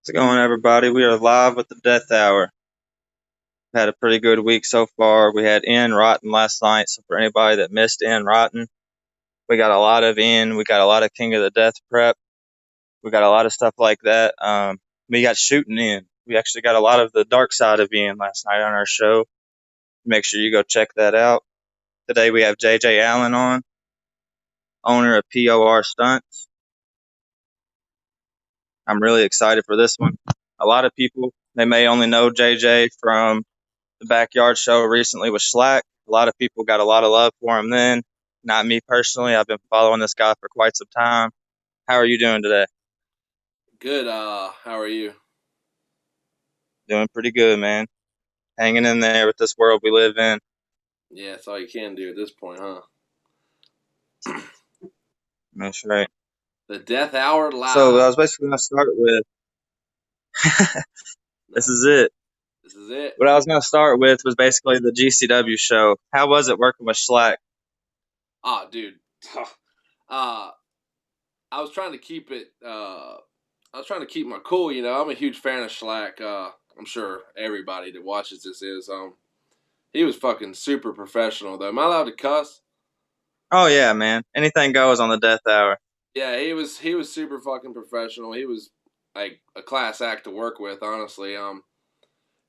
How's it going, everybody? We are live with the Death Hour. Had a pretty good week so far. We had In Rotten last night, so for anybody that missed In Rotten, we got a lot of In. We got a lot of King of the Death prep. We got a lot of stuff like that. We got Shooting In. We actually got a lot of the dark side of In last night on our show. Make sure you go check that out. Today we have JJ Allin on, owner of P.O.R. Stunts. I'm really excited for this one. A lot of people, they may only know JJ from the backyard show recently with Slack. A lot of people got a lot of love for him then. Not me personally. I've been following this guy for quite some time. How are you doing today? Good. How are you? Doing pretty good, man. Hanging in there with this world we live in. Yeah, that's all you can do at this point, huh? That's right. The Death Hour So I live. was basically going to start with this No, is it. this is it. What I was going to start with was basically the GCW show. How was it working with Slack? Oh, dude. uh, I was trying to keep it. I was trying to keep my cool. I'm a huge fan of Schlack. I'm sure everybody that watches this is. He was fucking super professional though. Am I allowed to cuss? Oh, yeah, man. Anything goes on the Death Hour. Yeah, he was super fucking professional. He was like a class act to work with, honestly.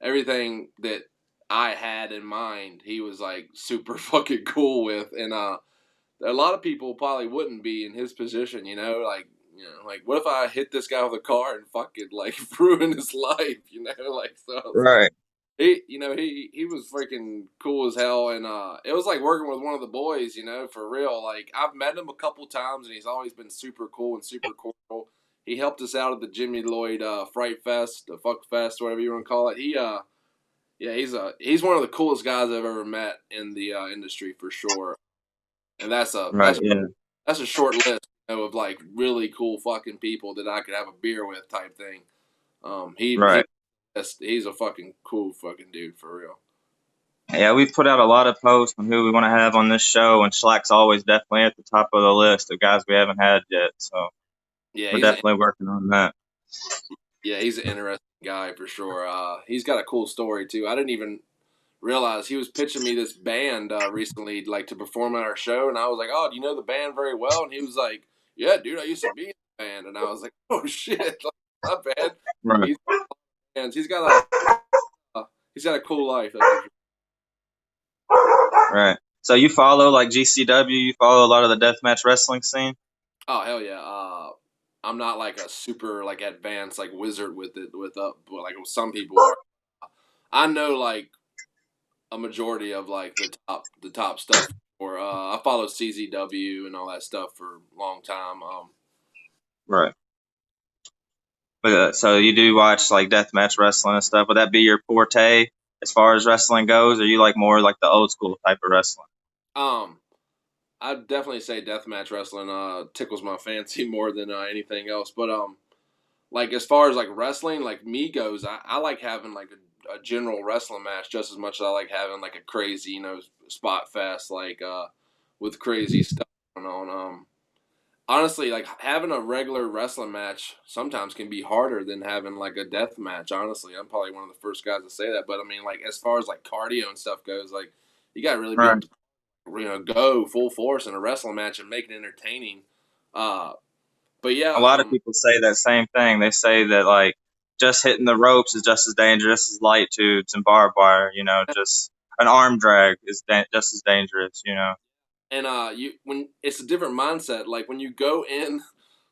Everything that I had in mind, he was like super fucking cool with, and a lot of people probably wouldn't be in his position, like what if I hit this guy with a car and fucking like ruin his life, like so. It's like Right. he was freaking cool as hell, and it was like working with one of the boys, for real. Like I've met him a couple times, and he's always been super cool and super cordial. He helped us out at the Jimmy Lloyd Fright Fest, the Fuck Fest, whatever you want to call it. Yeah, he's one of the coolest guys I've ever met in the industry for sure. And that's a Right. that's Yeah. that's a short list, of like really cool fucking people that I could have a beer with type thing. He Right. he's a fucking cool fucking dude for real. Yeah, we've put out a lot of posts on who we want to have on this show, and Schlack's always definitely at the top of the list of guys we haven't had yet. So Yeah, we're definitely working on that. he's an interesting guy for sure. He's got a cool story too. I didn't even realize he was pitching me this band recently, like to perform at our show, and I was like, "Oh, do you know the band very well?" And he was like, "Yeah, dude, I used to be in the band." And I was like, "Oh shit, like, not bad." Right. He's he's got he's got a cool life. That's for sure. Right. So you follow like GCW, you follow a lot of the deathmatch wrestling scene? Oh hell yeah. I'm not like a super like advanced like wizard with it but like some people are. I know like a majority of like the top stuff. Or I follow CZW and all that stuff for a long time. Right. But so you do watch like deathmatch wrestling and stuff. Would that be your forte as far as wrestling goes, or you like more like the old school type of wrestling? Um, I'd definitely say deathmatch wrestling tickles my fancy more than anything else. But like as far as like wrestling, like me goes, I like having like a general wrestling match just as much as I like having like a crazy, spot fest like with crazy stuff going on. Honestly, like having a regular wrestling match sometimes can be harder than having like a death match. Honestly, I'm probably one of the first guys to say that. But I mean, like as far as like cardio and stuff goes, like you got to really be able Right. to go full force in a wrestling match and make it entertaining. Uh, but yeah, A lot of people say that same thing. They say that like just hitting the ropes is just as dangerous as light tubes and barbed wire. Just an arm drag is just as dangerous. and you when it's a different mindset. Like when you go in,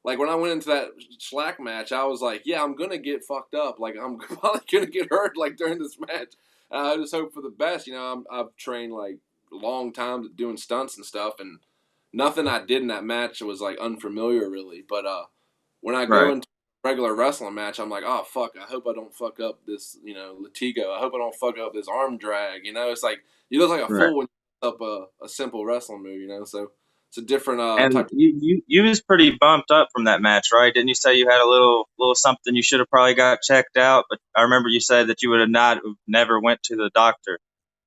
like when I went into that Slack match, I was like, yeah, I'm gonna get fucked up. Like I'm probably gonna get hurt like during this match. I just hope for the best. I've trained like a long time doing stunts and stuff, and nothing I did in that match was like unfamiliar really. But when I go Right. into a regular wrestling match, I'm like, oh fuck, I hope I don't fuck up this, Latigo. I hope I don't fuck up this arm drag. It's like you look like a Right. fool when you up a simple wrestling move. So it's a different And type. you was pretty bumped up from that match, right? Didn't you say you had a little something you should have probably got checked out? But I remember you said that you would have not never went to the doctor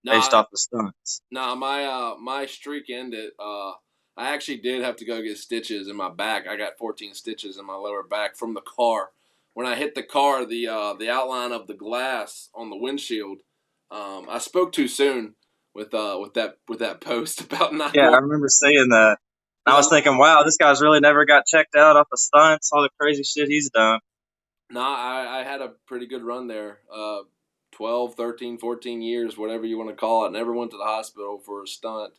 based Nah, off the stunts. nah, my streak ended. I actually did have to go get stitches in my back. I got 14 stitches in my lower back from the car. when I hit the car, the outline of the glass on the windshield. I spoke too soon with that post about not Yeah, I going remember seeing that. I because was thinking, wow, this guy's really never got checked out off the stunts, all the crazy shit he's done. I had a pretty good run there. 12, 13, 14 years, whatever you want to call it. Never went to the hospital for a stunt.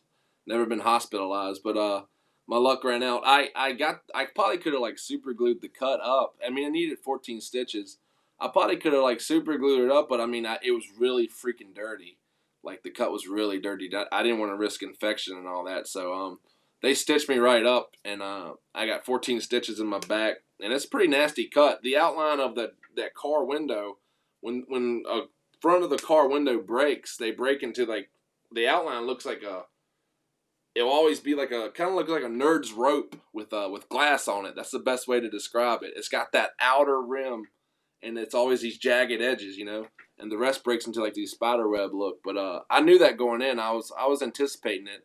Never been hospitalized, but my luck ran out. I probably could have like super glued the cut up. I mean, I needed 14 stitches. I probably could have like super glued it up, but I mean, it was really freaking dirty. Like the cut was really dirty. I didn't want to risk infection and all that, so they stitched me right up, and I got 14 stitches in my back, and it's a pretty nasty cut. The outline of that car window, when a front of the car window breaks, they break into like the outline looks like a. It'll always be like a kind of look like a nerd's rope with glass on it. That's the best way to describe it. It's got that outer rim, and it's always these jagged edges, and the rest breaks into like these spider web look. But I knew that going in. I was anticipating it.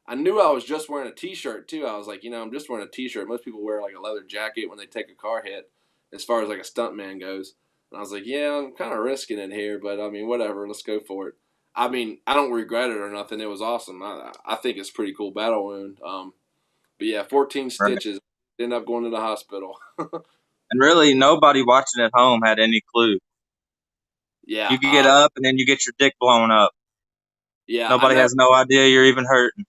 I knew I was just wearing a t-shirt too. I was like, I'm just wearing a t-shirt. Most people wear like a leather jacket when they take a car hit, as far as like a stuntman goes. And I was like, yeah, I'm kind of risking it here, but I mean, whatever. Let's go for it. I mean, I don't regret it or nothing. It was awesome. I think it's a pretty cool battle wound. But yeah, 14 Right. stitches. Ended up going to the hospital. And really, nobody watching at home had any clue. Yeah, You get up and then you get your dick blown up. yeah. I Nobody never. has no idea you're even hurting.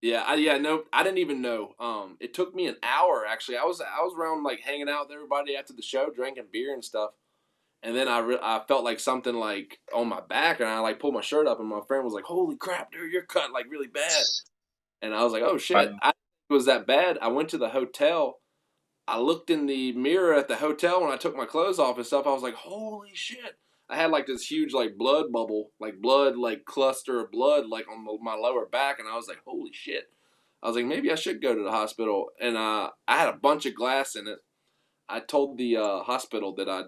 Yeah. No, I didn't even know. It took me an hour actually. I was around like hanging out with everybody after the show, drinking beer and stuff. And then I felt like something like on my back, and I like pulled my shirt up, and my friend was like, "Holy crap, dude, you're cut like really bad." And I was like, "Oh shit, Wow. I didn't think it was that bad." I went to the hotel. I looked in the mirror at the hotel when I took my clothes off and stuff. I was like, "Holy shit!" I had like this huge like blood bubble, like blood, like cluster of blood, like on my lower back, and I was like, "Holy shit!" I was like, maybe I should go to the hospital, and I had a bunch of glass in it. I told the hospital that I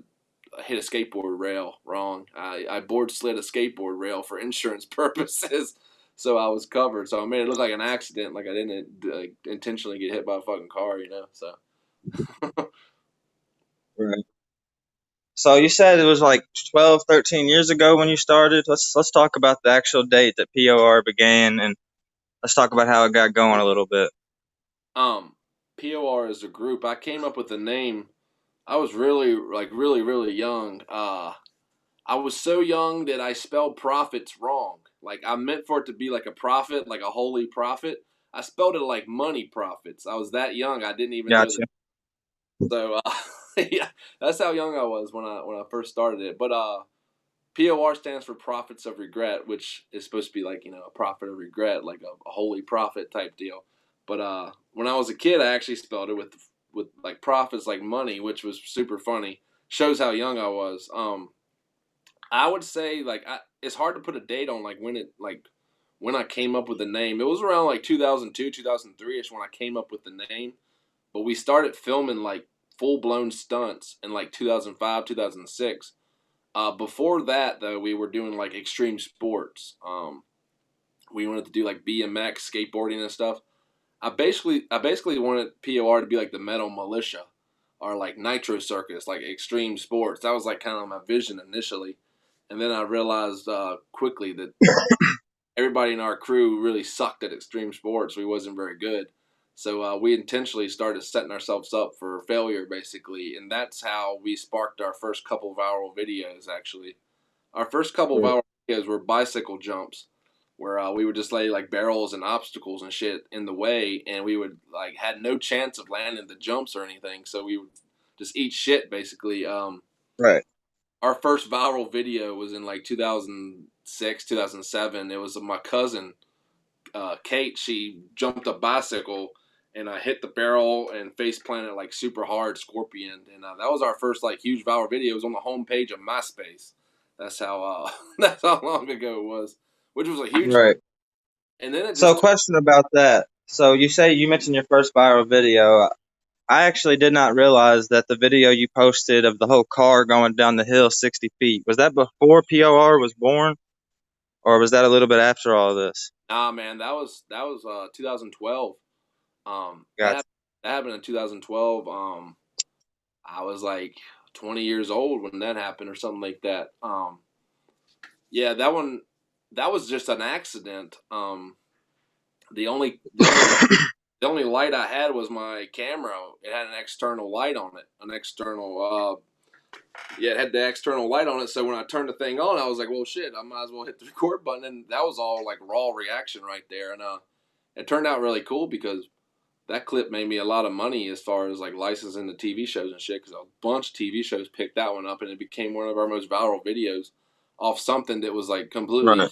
hit a skateboard rail wrong. I board slid a skateboard rail for insurance purposes, so I was covered. So I made it look like an accident, like I didn't intentionally get hit by a fucking car. So Right. So you said it was like 12, 13 years ago when you started. Let's talk about the actual date that P.O.R. began, and let's talk about how it got going a little bit. um, P.O.R. is a group. I came up with the name. I was really like really really young. I was so young that I spelled profits wrong. Like I meant for it to be like a profit, like a holy profit. I spelled it like money profits. I was that young. I didn't even know the. Gotcha. So yeah, that's how young I was when I first started it. But POR stands for Profits of Regret, which is supposed to be like a profit of regret, like a holy profit type deal. But when I was a kid, I actually spelled it with like profits like money, which was super funny. Shows how young I was. I would say like it's hard to put a date on when I came up with the name. It was around like 2002, 2003 ish when I came up with the name. But we started filming like full blown stunts in like 2005, 2006. Before that, though, we were doing like extreme sports. We wanted to do like BMX, skateboarding, and stuff. I basically wanted POR to be like the Metal Militia or like Nitro Circus, like extreme sports. That was like kind of my vision initially, and then I realized quickly that everybody in our crew really sucked at extreme sports. We wasn't very good. So we intentionally started setting ourselves up for failure, basically, and that's how we sparked our first couple viral videos. Actually, our first couple Right. viral videos were bicycle jumps, where we would just lay like barrels and obstacles and shit in the way, and we would like had no chance of landing the jumps or anything. So we would just eat shit, basically. Right. Our first viral video was in like 2006, 2007. It was my cousin Kate. She jumped a bicycle, and I hit the barrel and face planted like super hard scorpion. And that was our first like huge viral video. It was on the homepage of MySpace. That's how that's how long ago it was, which was a huge. Right. And then it So, just question about that. So, you mentioned your first viral video. I actually did not realize that the video you posted of the whole car going down the hill 60 feet was that before POR was born, or was that a little bit after all this? nah, man, that was 2012. That Gotcha. happened, that happened in 2012. I was like 20 years old when that happened or something like that. Yeah, that was just an accident. The only light I had was my camera. It had an external light on it, an external. Yeah, it had the external light on it. So when I turned the thing on, I was like, "Well, shit, I might as well hit the record button." And that was all like raw reaction right there. And it turned out really cool because that clip made me a lot of money as far as like licensing the TV shows and shit. Because a bunch of TV shows picked that one up, and it became one of our most viral videos off something that was Right.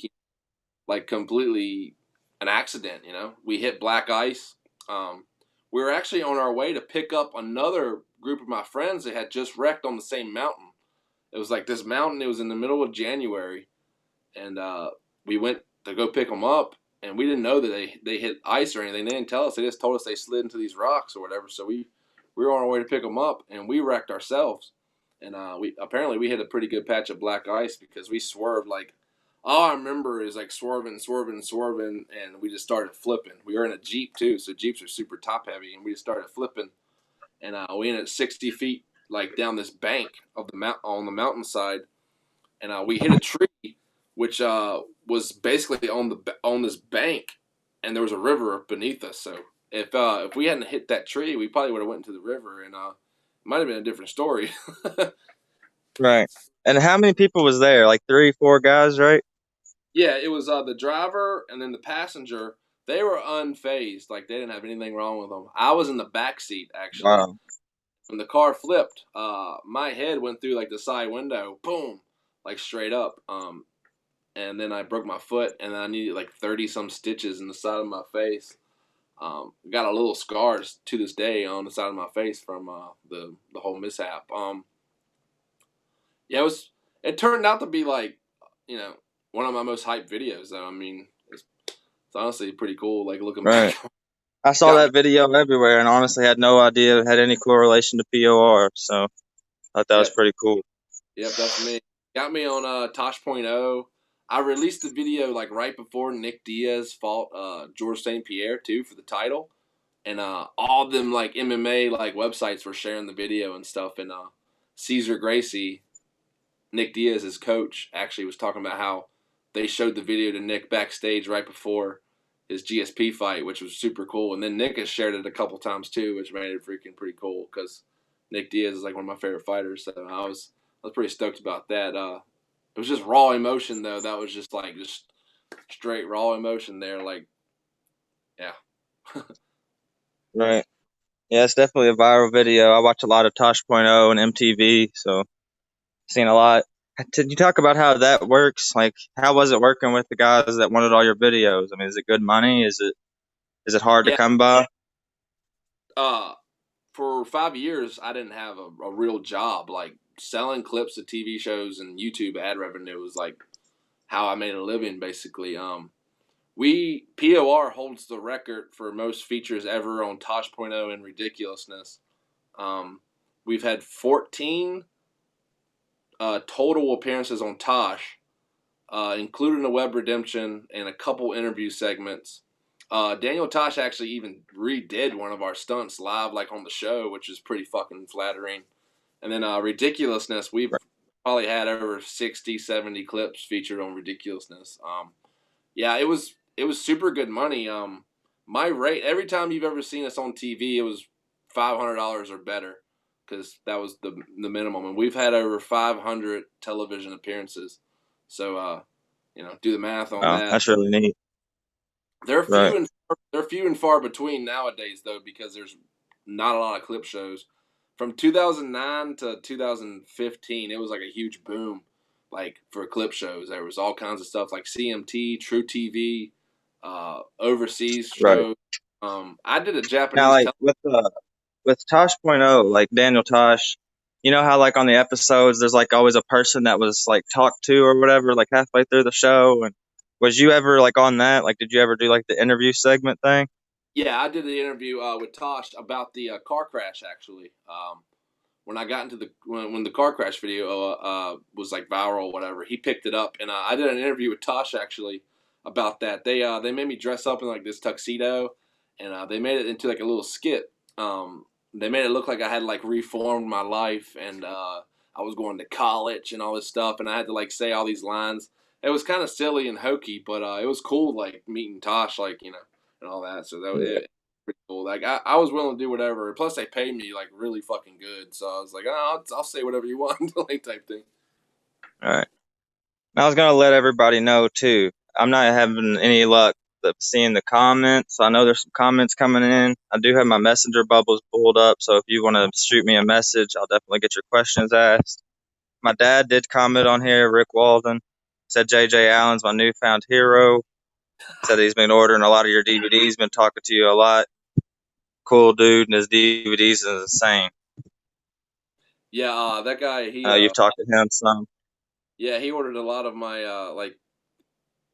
like completely an accident. You know, we hit black ice. We were actually on our way to pick up another group of my friends that had just wrecked on the same mountain. It was like this mountain. It was in the middle of January, and we went to go pick them up, and we didn't know that they hit ice or anything. They didn't tell us. They just told us they slid into these rocks or whatever. So we were on our way to pick them up, and we wrecked ourselves. And we hit a pretty good patch of black ice because we swerved like. All I remember is like swerving, swerving, swerving, and we just started flipping. We were in a Jeep too, so Jeeps are super top heavy, and we just started flipping. And we ended at 60 feet like down this bank of the mount on the mountainside, and we hit a tree, which was basically on this bank, and there was a river beneath us. So if we hadn't hit that tree, we probably would have went into the river, and it might have been a different story. Right. And how many people was there? Like 3, 4 guys, right? Yeah, it was the driver and then the passenger. They were unfazed, like they didn't have anything wrong with them. I was in the back seat actually. Wow. When the car flipped, my head went through like the side window, boom, like straight up. And then I broke my foot, and then I needed like 30 some stitches in the side of my face. Got a little scars to this day on the side of my face from the whole mishap. Yeah, it turned out to be like, you know, one of my most hyped videos. Though I mean, it's honestly pretty cool. Like looking Right. back, I saw got me. that video everywhere and honestly had no idea it had any correlation to P.O.R. So I thought that was Yep, pretty cool. yep, that's me. Got me on Tosh.0. I released the video like right before Nick Diaz fought George St. Pierre too for the title, and all them like MMA like websites were sharing the video and stuff. And Caesar Gracie, Nick Diaz's coach, actually was talking about how they showed the video to Nick backstage right before his GSP fight, which was super cool. And then Nick has shared it a couple times too, which made it freaking pretty cool because Nick Diaz is like one of my favorite fighters. So I was pretty stoked about that. It was just raw emotion though. That was just like just straight raw emotion there. Like yeah, Right. Yeah, it's definitely a viral video. I watch a lot of Tosh.0 and MTV, so seen a lot. Did you talk about how that works? Like, how was it working with the guys that wanted all your videos? I mean, is it good money? Is it hard to yeah. come by? Uh, for 5 years, I didn't have a real job. Like selling clips to TV shows and YouTube ad revenue was like how I made a living, basically. We P.O.R holds the record for most features ever on Tosh.0 and Ridiculousness. Um, we've had 14 total appearances on Tosh, including a web redemption and a couple interview segments. Daniel Tosh actually even redid one of our stunts live, like on the show, which is pretty fucking flattering. And then Ridiculousness, we've probably had over 60, 70 clips featured on Ridiculousness. Yeah, it was super good money. My rate every time you've ever seen us on TV, it was $500 or better because that was the minimum, and we've had over 500 television appearances. So do the math on Wow, that. that's really neat. Right. They're few and far between nowadays though because there's not a lot of clip shows. From 2009 to 2015, it was like a huge boom, like for clip shows. There was all kinds of stuff like CMT, True TV, overseas Right. shows. I did a Now, Japanese like with Tosh.0, like Daniel Tosh, you know how like on the episodes there's like always a person that was like talked to or whatever, like halfway through the show. And was you ever like on that? Like, did you ever do like the interview segment thing? Yeah, I did the interview with Tosh about the car crash actually. When I got into when the car crash video was like viral or whatever, he picked it up, and I did an interview with Tosh actually about that. They made me dress up in like this tuxedo, and they made it into like a little skit. They made it look like I had like reformed my life, and I was going to college and all this stuff, and I had to like say all these lines. It was kind of silly and hokey, but it was cool, like meeting Tosh, like and all that. So that was Yeah. it. Pretty cool. Like I was willing to do whatever. Plus, they paid me like really fucking good, so I was like, oh, I'll say whatever you want, like type thing. All right. I was gonna let everybody know too. I'm not having any luck seeing the comments. I know there's some comments coming in. I do have my messenger bubbles pulled up, so if you want to shoot me a message, I'll definitely get your questions asked. My dad did comment on here. Rick Walden said J.J. Allen's my newfound hero. Said he's been ordering a lot of your DVDs. Been talking to you a lot. Cool dude, and his DVDs is insane. Yeah, that guy, I know you've talked to him some. he ordered a lot of my like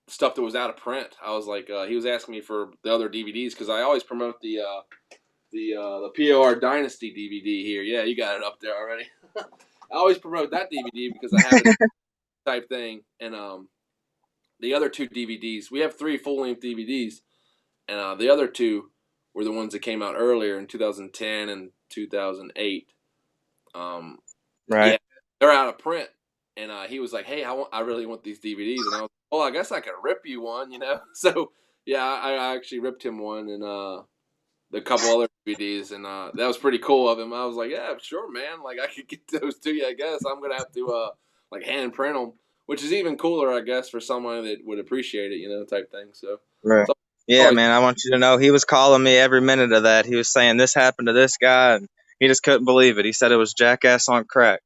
stuff that was out of print. I was like, he was asking me for the other DVDs because I always promote the P.O.R. Dynasty DVD here. Yeah, you got it up there already. I always promote that DVD because I have it type thing, and the other two DVDs. We have three full length DVDs, and the other two were the ones that came out earlier in 2010 and 2008. Um, Right. yeah, they're out of print. And he was like, "Hey, I really want these DVDs." And I was, "Well, I guess I could rip you one." So yeah, I actually ripped him one and a couple other DVDs, and that was pretty cool of him. I was like, "Yeah, sure, man. Like I could get those to you. I guess I'm gonna have to like hand print them, which is even cooler, I guess, for someone that would appreciate it, type thing." Right. So Yeah, always man. I want you to know he was calling me every minute of that. He was saying this happened to this guy, and he just couldn't believe it. He said it was jackass on crack.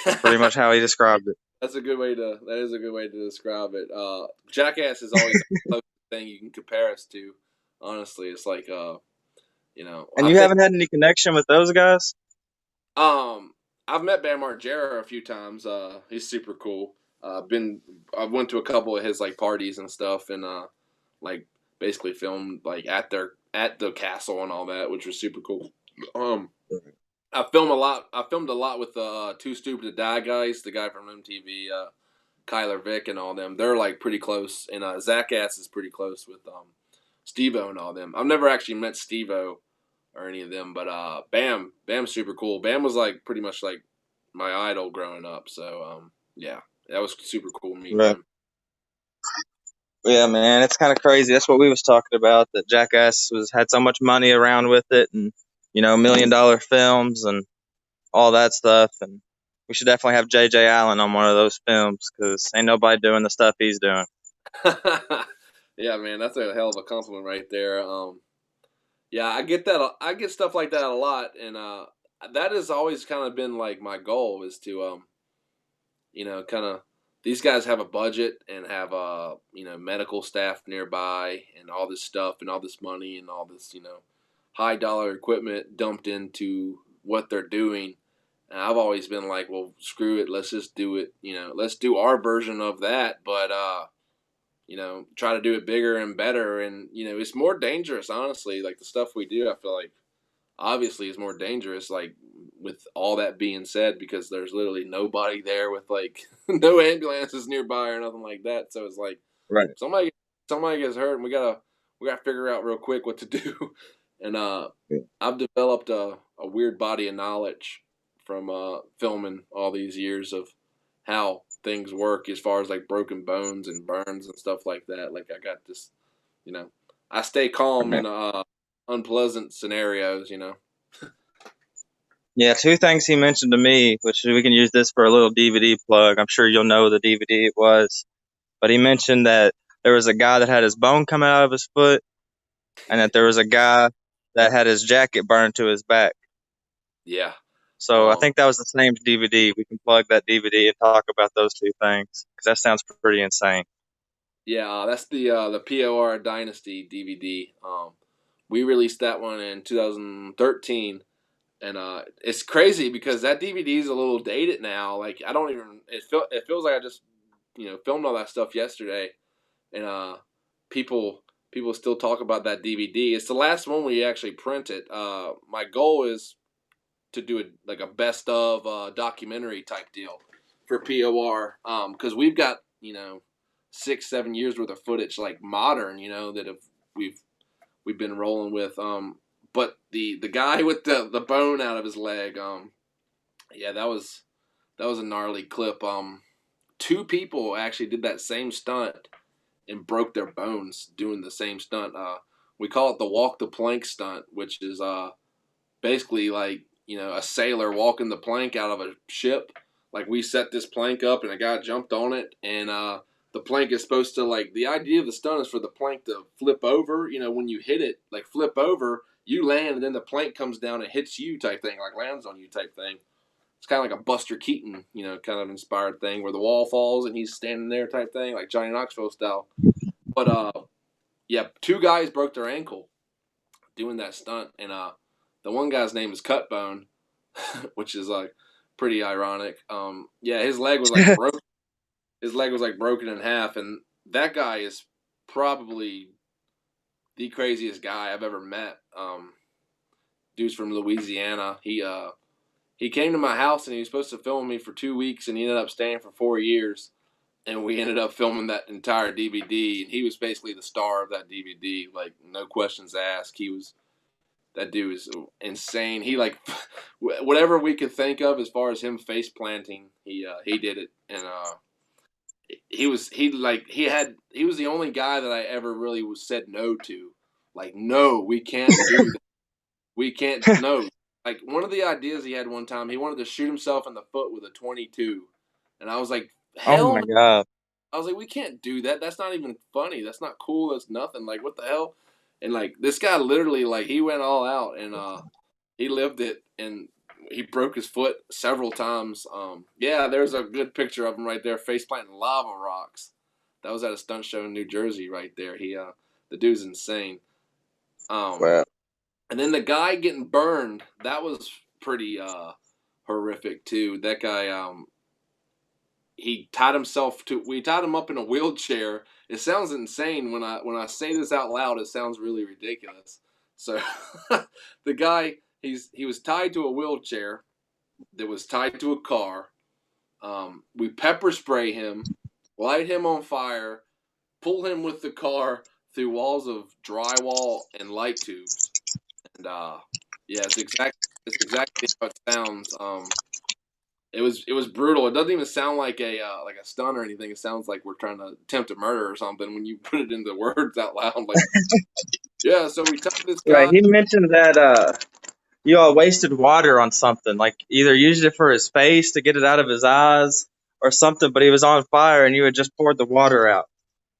That's pretty much how he described it. That's a good way to. That is a good way to describe it. Jackass is always the closest thing you can compare us to. Honestly, it's like And I you think haven't had any connection with those guys? I've met Bam Margera a few times. He's super cool. I went to a couple of his like parties and stuff, and like basically filmed like at the castle and all that, which was super cool. Um, I filmed a lot with Too Stupid to Die guys, the guy from MTV, Kyler Vick, and all them. They're like pretty close, and Zach Ass is pretty close with Steve-O and all them. I've never actually met Steve-O or any of them, but Bam's super cool. Bam was like pretty much like my idol growing up, so yeah, that was super cool meeting Right. him. Yeah, man, it's kind of crazy. That's what we was talking about. That Jackass was had so much money around with it, and $1 million films and all that stuff. And we should definitely have J.J. Allen on one of those films because ain't nobody doing the stuff he's doing. Yeah, man, that's a hell of a compliment right there. Yeah, I get that. I get stuff like that a lot, and that has always kind of been like my goal is to kind of these guys have a budget and have medical staff nearby and all this stuff and all this money and all this high dollar equipment dumped into what they're doing. And I've always been like, well, screw it, let's just do it. Let's do our version of that, but try to do it bigger and better. And it's more dangerous, honestly. Like the stuff we do, I feel like obviously is more dangerous, like with all that being said, because there's literally nobody there with like no ambulances nearby or nothing like that. So it's like Right. somebody somebody gets hurt and we gotta figure out real quick what to do. And Yeah. I've developed a weird body of knowledge from filming all these years of how things work as far as like broken bones and burns and stuff like that. Like I got this, you know, I stay calm Right. in unpleasant scenarios. Yeah, two things he mentioned to me, which we can use this for a little DVD plug. I'm sure you'll know the DVD it was. But he mentioned that there was a guy that had his bone coming out of his foot, and that there was a guy that had his jacket burned to his back. Yeah. So I think that was the same DVD. We can plug that DVD and talk about those two things because that sounds pretty insane. Yeah, that's the P.O.R. Dynasty DVD. We released that one in 2013, and it's crazy because that DVD is a little dated now. Like I don't even it feels like I just filmed all that stuff yesterday, and people still talk about that DVD. It's the last one we actually printed. My goal is to do like a best of documentary type deal for P.O.R. Because we've got 6-7 years worth of footage like modern that have we've we've been rolling with. But the guy with the bone out of his leg, yeah, that was That was a gnarly clip. Two people actually did that same stunt and broke their bones doing the same stunt. We call it the walk the plank stunt, which is basically like a sailor walking the plank out of a ship. Like we set this plank up and a guy jumped on it, and the plank is supposed to the idea of the stunt is for the plank to flip over. When you hit it, like flip over, you land, and then the plank comes down and hits you type thing, like lands on you type thing. It's kind of like a Buster Keaton, kind of inspired thing where the wall falls and he's standing there type thing, like Johnny Knoxville style. But yeah, two guys broke their ankle doing that stunt, and the one guy's name is Cutbone, which is like pretty ironic. Yeah, his leg was like broken. His leg was like broken in half, and that guy is probably the craziest guy I've ever met. Dude's from Louisiana. He came to my house and he was supposed to film me for 2 weeks, and he ended up staying for 4 years. And we ended up filming that entire DVD, and he was basically the star of that DVD. Like no questions asked. That dude is insane. He like whatever we could think of as far as him face planting, he did it, and he was the only guy that I ever really was said no to. Like no, we can't do that. We can't no. Like one of the ideas he had one time, he wanted to shoot himself in the foot with a 22, and I was like, Oh hell my no. god. I was like, we can't do that. That's not even funny. That's not cool. That's nothing. Like, what the hell? And like, this guy literally, like, he went all out and he lived it, and he broke his foot several times. Yeah, there's a good picture of him right there, face planting lava rocks. That was at a stunt show in New Jersey, right there. The dude's insane. Wow. And then the guy getting burned, that was pretty horrific too. That guy, he tied himself to. We tied him up in a wheelchair. It sounds insane when I say this out loud. It sounds really ridiculous. So, the guy, he was tied to a wheelchair that was tied to a car. We pepper spray him, light him on fire, pull him with the car through walls of drywall and light tubes. And yeah, it's exactly how it sounds. It was brutal. It doesn't even sound like a stunt or anything. It sounds like we're trying to attempt a murder or something when you put it into words out loud. Like, yeah, so we tied this Right. guy. He mentioned that you all wasted water on something, like either used it for his face to get it out of his eyes or something, but he was on fire and you had just poured the water out.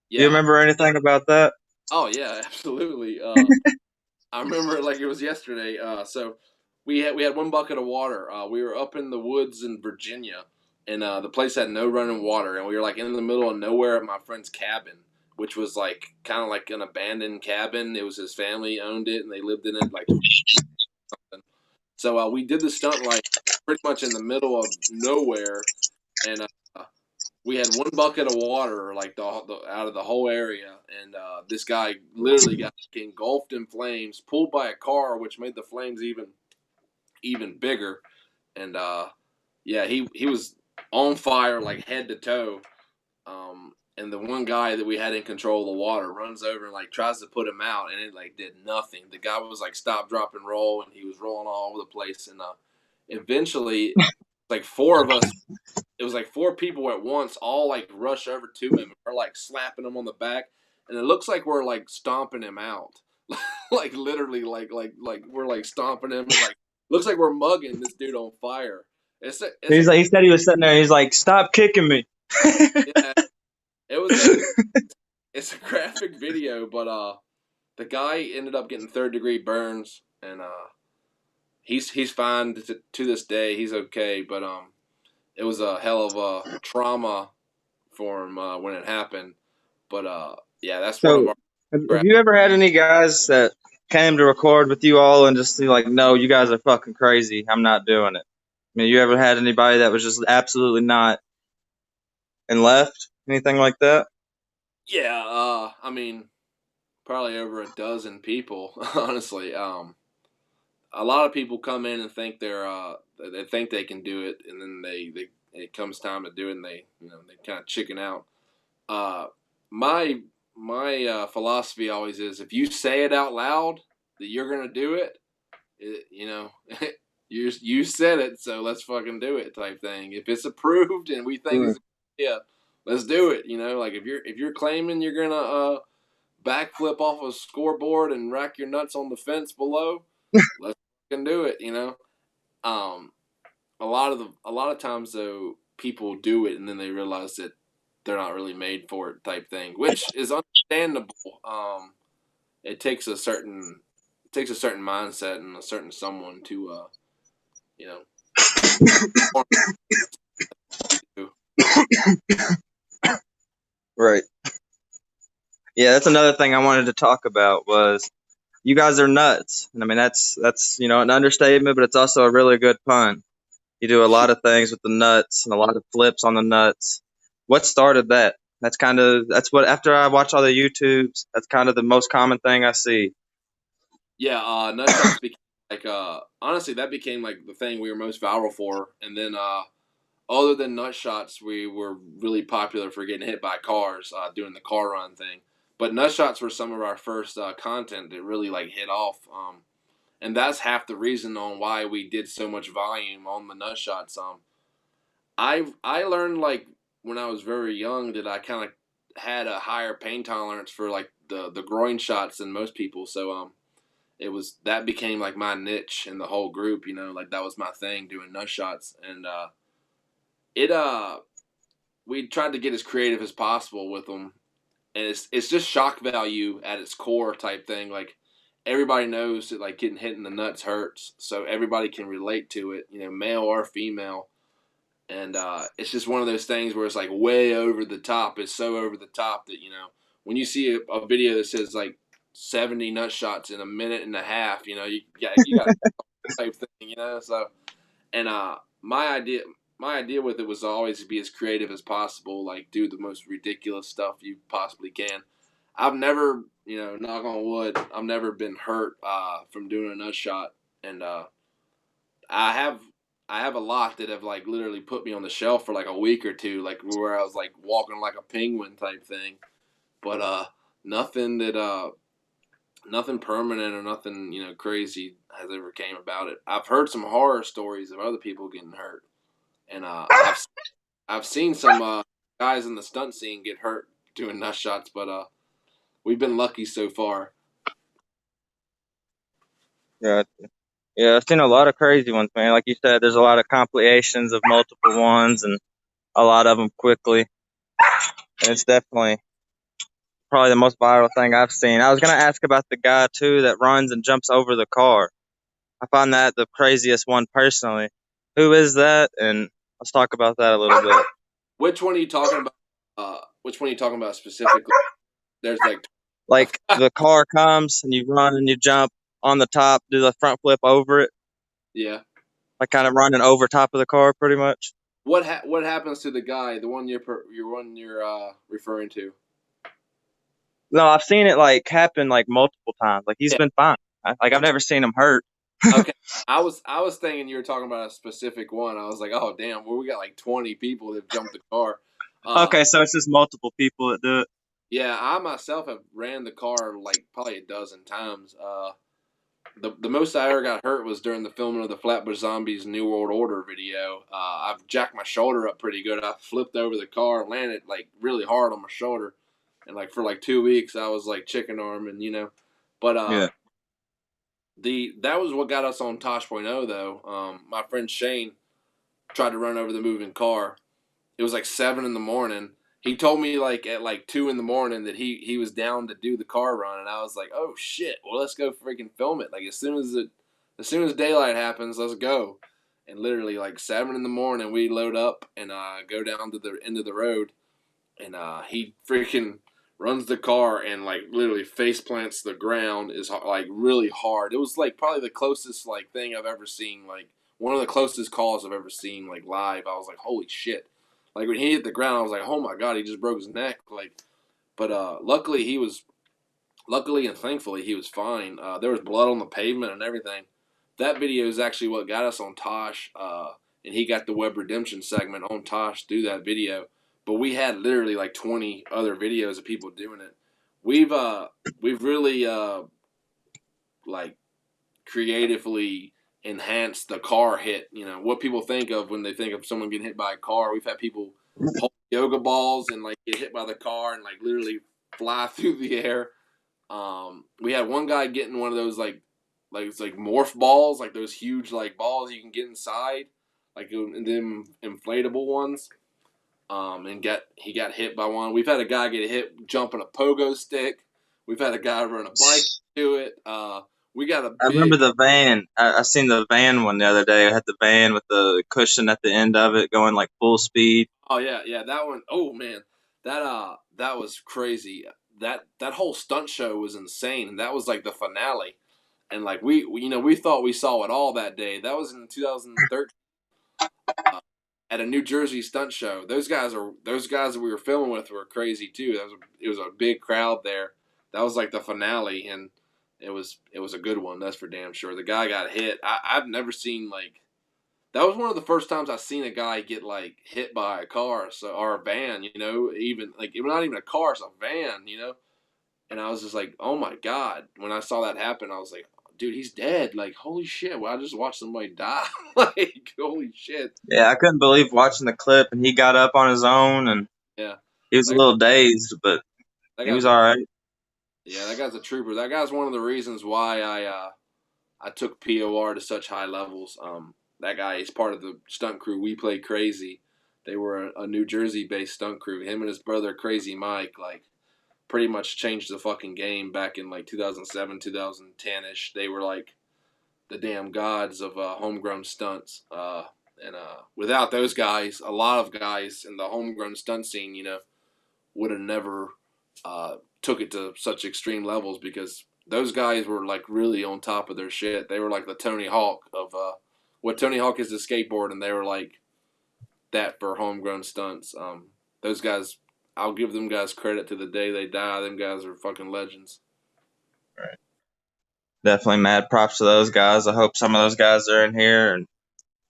Do you Yeah. remember anything about that? Oh yeah, absolutely. I remember it like it was yesterday. So we had one bucket of water. We were up in the woods in Virginia, and the place had no running water, and we were like in the middle of nowhere at my friend's cabin, which was like kind of like an abandoned cabin. It was his family owned it, and they lived in it like something. So we did the stunt like pretty much in the middle of nowhere, and we had one bucket of water like the out of the whole area, and this guy literally got engulfed in flames, pulled by a car, which made the flames even bigger, and yeah, he was on fire like head to toe. And the one guy that we had in control of the water runs over and like tries to put him out, and it like did nothing. The guy was like stop, drop, and roll, and he was rolling all over the place, and eventually, like four of us, it was like four people at once all like rush over to him and we're like slapping him on the back, and it looks like we're like stomping him out. Like literally like we're like stomping him, and like looks like we're mugging this dude on fire. It's a He said he was sitting there. He's like, "Stop kicking me." yeah, it was a it's a graphic video, but the guy ended up getting third-degree burns, and he's fine to this day. He's okay, but it was a hell of a trauma for him when it happened. But yeah, that's one of So, our. have you ever had any guys that came to record with you all and just be like, "No, you guys are fucking crazy. I'm not doing it." I mean, you ever had anybody that was just absolutely not and left? Anything like that? Yeah, I mean, probably over a dozen people, honestly. A lot of people come in and think they think they can do it, and then they it comes time to do it, and they kind of chicken out. Uh, my philosophy always is if you say it out loud that you're gonna do it, you said it, so let's fucking do it type thing. If it's approved and we think Sure. it's yeah, let's do it. Like if you're claiming you're gonna backflip off a scoreboard and rack your nuts on the fence below, let's fucking do it. Um, a lot of times though, people do it and then they realize that they're not really made for it type thing, which is understandable. It takes a certain mindset and a certain someone to you know Right. Yeah, that's another thing I wanted to talk about was you guys are nuts. And I mean that's an understatement, but it's also a really good pun. You do a lot of things with the nuts and a lot of flips on the nuts. What started that? That's what after I watch all the YouTubes, that's kind of the most common thing I see. Yeah, nut shots became like honestly that became like the thing we were most viral for, and then other than nut shots, we were really popular for getting hit by cars, doing the car run thing. But nut shots were some of our first content that really like hit off, and that's half the reason on why we did so much volume on the nut shots. I learned like when I was very young that I kind of had a higher pain tolerance for like the groin shots than most people, so it was that became like my niche in the whole group. Like that was my thing doing nut shots, and it we tried to get as creative as possible with them, and it's just shock value at its core type thing. Like everybody knows that like getting hit in the nuts hurts, so everybody can relate to it. Male or female, and it's just one of those things where it's like way over the top. It's so over the top that when you see a video that says like 70 nut shots in a minute and a half, you got type thing, So and my idea with it was always to be as creative as possible, like do the most ridiculous stuff you possibly can. I've never, knock on wood, I've never been hurt from doing a nut shot, and I have I have a lot that have like literally put me on the shelf for like a week or two, like where I was like walking like a penguin type thing. But nothing that nothing permanent or nothing crazy has ever came about it. I've heard some horror stories of other people getting hurt, and I've seen some guys in the stunt scene get hurt doing nut shots, but we've been lucky so far. Yeah. Yeah, I've seen a lot of crazy ones, man. Like you said, there's a lot of compilations of multiple ones and a lot of them quickly. And it's definitely probably the most viral thing I've seen. I was going to ask about the guy, too, that runs and jumps over the car. I find that the craziest one personally. Who is that? And let's talk about that a little bit. Which one are you talking about? Which one are you talking about specifically? There's like, Like the car comes and you run and you jump on the top, do the front flip over it, yeah. like kind of running over top of the car pretty much. What happens to the guy, the one you're referring to? No, I've seen it like happen like multiple times. Like he's Yeah. been fine. Like I've never seen him hurt. Okay. I was thinking you were talking about a specific one. I was like, oh damn, well we got like 20 people that jumped the car. Uh, Okay, so it's just multiple people that do it. yeah, I myself have ran the car like probably a dozen times. The most I ever got hurt was during the filming of the Flatbush Zombies New World Order video. I've jacked my shoulder up pretty good. I flipped over the car, landed like really hard on my shoulder, and like for like 2 weeks I was like chicken arming, But Yeah. that was what got us on Tosh Point oh though. My friend Shane tried to run over the moving car. It was like 7 in the morning. He told me like at like 2 in the morning that he was down to do the car run, and I was like, oh shit, well let's go freaking film it. Like as soon as daylight happens, let's go. And literally like 7 in the morning, we load up and go down to the end of the road, and he freaking runs the car and like literally face plants the ground is like really hard. It was like probably the closest like thing I've ever seen, like one of the closest calls I've ever seen like live. I was like, holy shit. Like when he hit the ground, I was like, oh my god, he just broke his neck. Like, but luckily and thankfully he was fine. There was blood on the pavement and everything. That video is actually what got us on Tosh, and he got the Web Redemption segment on Tosh through that video. But we had literally like 20 other videos of people doing it. We've really like creatively enhance the car hit. You know what people think of when they think of someone getting hit by a car. We've had people hold yoga balls and like get hit by the car and like literally fly through the air. We had one guy getting one of those like it's like morph balls, like those huge like balls you can get inside, like them inflatable ones. And he got hit by one. We've had a guy get hit jumping a pogo stick. We've had a guy run a bike to it. We got a I big. remember the van. I seen the van one the other day. I had the van with the cushion at the end of it going like full speed. Oh yeah, that one. Oh man, that was crazy. That whole stunt show was insane, and that was like the finale. And like we thought we saw it all that day. That was in 2013 at a New Jersey stunt show. Those guys that we were filming with were crazy too. It was a big crowd there. That was like the finale, and it was a good one. That's for damn sure. The guy got hit. I've never seen like that was one of the first times I seen a guy get like hit by a car, or a van. You know, even like it was not even a car, it's a van. You know, and I was just like, oh my god. When I saw that happen, I was like, dude, he's dead. Like, holy shit! Well, I just watched somebody die. Like, holy shit. Yeah, I couldn't believe watching the clip, and he got up on his own, and Yeah, he was a that, little dazed, but that he guy's was a all right. yeah, that guy's a trooper. That guy's one of the reasons why I took P.O.R to such high levels. That guy is part of the stunt crew. We Play Crazy. They were a New Jersey based stunt crew. Him and his brother Crazy Mike like pretty much changed the fucking game back in like 2007, 2010 ish. They were like the damn gods of homegrown stunts. And without those guys, a lot of guys in the homegrown stunt scene, you know, would have never took it to such extreme levels because those guys were like really on top of their shit. They were like the Tony Hawk of what Tony Hawk is to skateboard, and they were like that for homegrown stunts. Those guys, I'll give them guys credit to the day they die. Them guys are fucking legends. Right. Definitely mad props to those guys. I hope some of those guys are in here and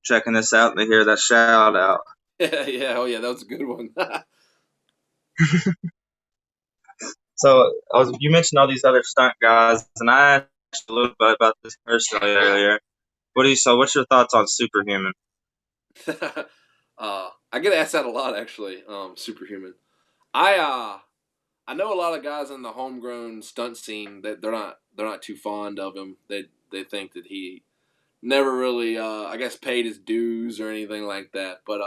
checking this out and they hear that shout out. Yeah, yeah, oh yeah, that was a good one. So you mentioned all these other stunt guys, and I asked a little bit about this personally earlier. What's your thoughts on Superhuman? I get asked that a lot actually. Superhuman. I know a lot of guys in the homegrown stunt scene that they're not too fond of him. They think that he never really I guess paid his dues or anything like that. But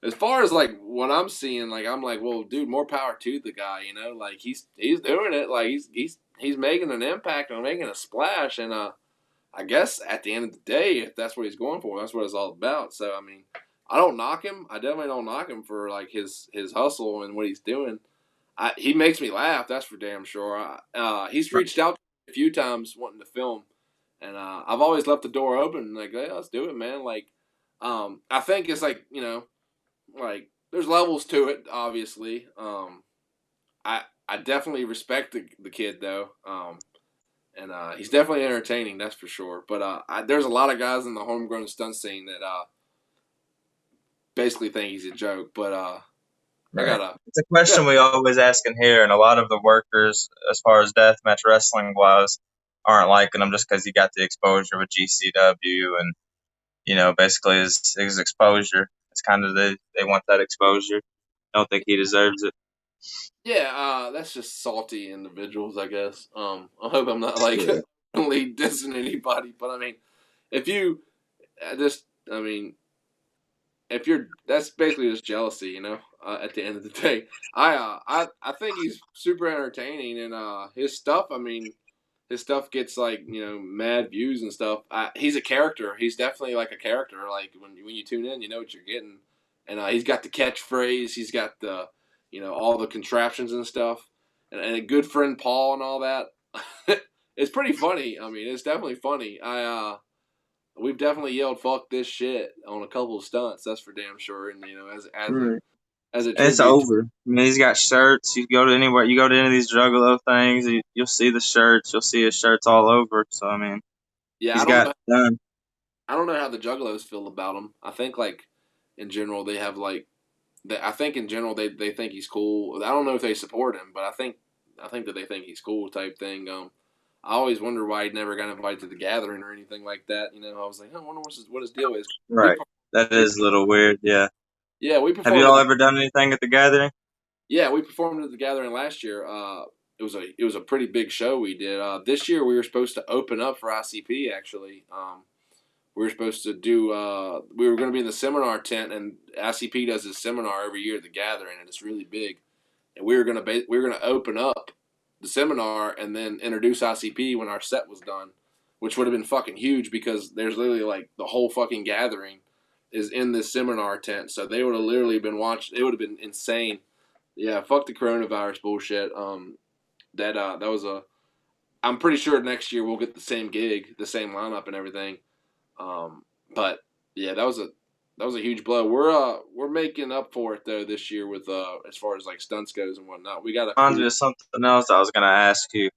as far as like what I'm seeing, like I'm like, well, dude, more power to the guy. You know, like he's doing it. Like he's making an impact and making a splash. And I guess at the end of the day, if that's what he's going for, that's what it's all about. So I mean, I don't knock him. I definitely don't knock him for like his hustle and what he's doing. He makes me laugh. That's for damn sure. He's reached out a few times wanting to film, and I've always left the door open. Like, hey, let's do it, man. Like, I think it's like like there's levels to it. Obviously, I definitely respect the kid though. And he's definitely entertaining. That's for sure. But there's a lot of guys in the homegrown stunt scene that basically think he's a joke. But I Right. gotta. It's a question we always ask in here, and a lot of the workers, as far as deathmatch wrestling was, aren't liking him just because he got the exposure with GCW, and basically his exposure. It's kind of they want that exposure. Don't think he deserves it. Yeah, that's just salty individuals, I guess. I hope I'm not like Yeah. really dissing anybody, but I mean, if you just, I mean, if you're, that's basically just jealousy, you know. At the end of the day, I think he's super entertaining, and his stuff. I mean, his stuff gets like mad views and stuff. He's a character. He's definitely like a character. Like when you tune in, you know what you're getting. And he's got the catchphrase. He's got the all the contraptions and stuff. And a good friend Paul and all that. It's pretty funny. I mean, it's definitely funny. We've definitely yelled "fuck this shit" on a couple of stunts. That's for damn sure. And Right. as a And it's tribute. over. I mean, he's got shirts. You go to anywhere, you go to any of these Juggalo things, you'll see the shirts. You'll see his shirts all over. So I mean, Yeah, he's got it done. I don't know how the Juggalos feel about him. I think like in general they have like I think in general they think he's cool. I don't know if they support him, but I think that they think he's cool type thing. I always wondered why he never got invited to the gathering or anything like that. You know, I was like, I wonder what his deal is. We, Right. That is a little weird. Yeah. yeah, we Have you performed at all the ever done anything at the gathering? Yeah, we performed at the gathering last year. It was a pretty big show we did. This year we were supposed to open up for ICP. Actually, we were supposed to do. We were going to be in the seminar tent, and ICP does this seminar every year at the gathering, and it's really big. And we were gonna open up the seminar and then introduce ICP when our set was done, which would have been fucking huge because there's literally like the whole fucking gathering is in this seminar tent. So they would have literally been watching. It would have been insane. Yeah, fuck the coronavirus bullshit. That was a. I'm pretty sure next year we'll get the same gig, the same lineup, and everything. But yeah, that was a huge blow. We're making up for it though this year with as far as like stunts goes and whatnot. We got a Reminds cool. me of something else I was going to ask you.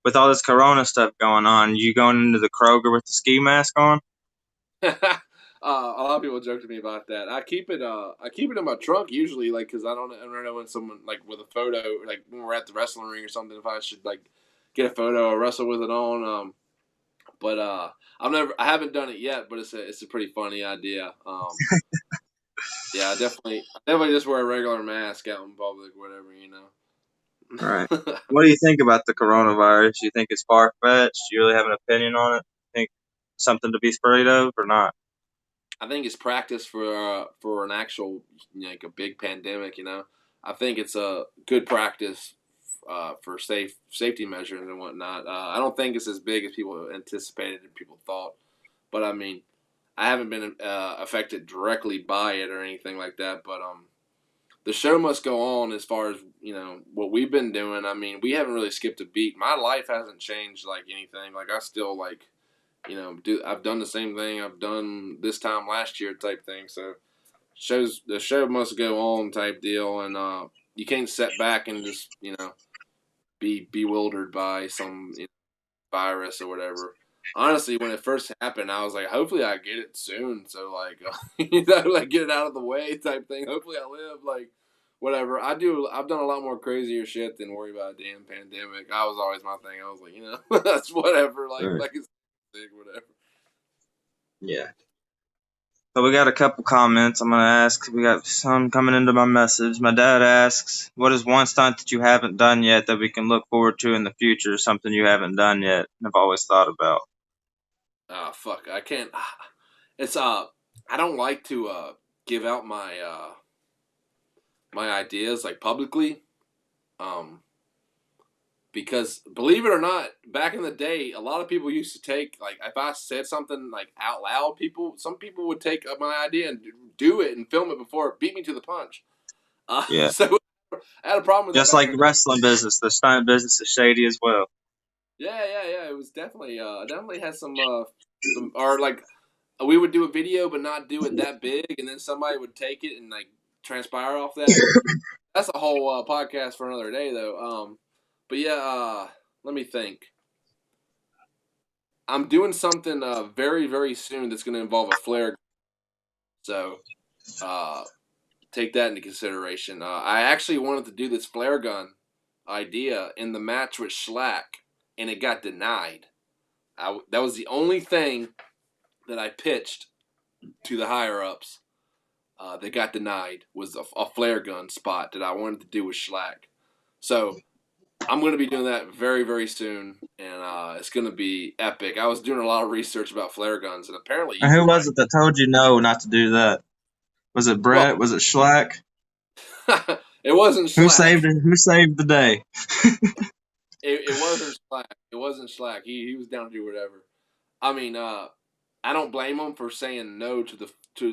With all this Corona stuff going on, you going into the Kroger with the ski mask on? A lot of people joke to me about that. I keep it in my trunk usually, like because I don't know when someone like with a photo, like when we're at the wrestling ring or something, if I should like get a photo or wrestle with it on. But I haven't done it yet, but it's a pretty funny idea. Yeah, I definitely just wear a regular mask out in public, whatever, you Right. know. What do you think about the coronavirus? You think it's far fetched? Do you really have an opinion on it? Think something to be afraid of or not? I think it's practice for an actual like a big pandemic. You know, I think it's a good practice for safety measures and whatnot. I don't think it's as big as people anticipated and people thought, but I mean, I haven't been affected directly by it or anything like that. But the show must go on as far as what we've been doing. I mean, we haven't really skipped a beat. My life hasn't changed like anything. Like I still like I've done the same thing I've done this time last year type thing. So the show must go on type deal, and you can't sit back and just be bewildered by some virus or whatever. Honestly, when it first happened, I was like, hopefully I get it soon. So like, like get it out of the way type thing. Hopefully I live like whatever. I've done a lot more crazier shit than worry about a damn pandemic. I was always my thing. I was like, that's whatever. Right. Like it's big, whatever. Yeah. So we got a couple comments I'm going to ask. We got some coming into my message. My dad asks, what is one stunt that you haven't done yet that we can look forward to in the future? Something you haven't done yet and I've always thought about. Oh fuck, I can't. It's I don't like to give out my ideas like publicly. Um, because believe it or not, back in the day, a lot of people used to take like if I said something like out loud, some people would take my idea and do it and film it before it beat me to the punch. Yeah. So I had a problem with that Just back like in the the day. wrestling business, the stunt business is shady as well. Yeah. It was definitely had some or like we would do a video but not do it that big, and then somebody would take it and like transpire off that. That's a whole podcast for another day, though. But yeah, let me think. I'm doing something very, very soon that's going to involve a flare. So uh, take that into consideration. I actually wanted to do this flare gun idea in the match with Schlack, and it got denied. That was the only thing that I pitched to the higher ups that got denied was a flare gun spot that I wanted to do with Schlack. So I'm going to be doing that very, very soon, and it's going to be epic. I was doing a lot of research about flare guns, and apparently you And who can was like, it that told you no not to do that? Was it well, Brett? Was it Schlack? it wasn't Who Slack. saved it? Who saved the day? It wasn't Slack. It wasn't Slack. He was down to do whatever. I mean, I don't blame him for saying no to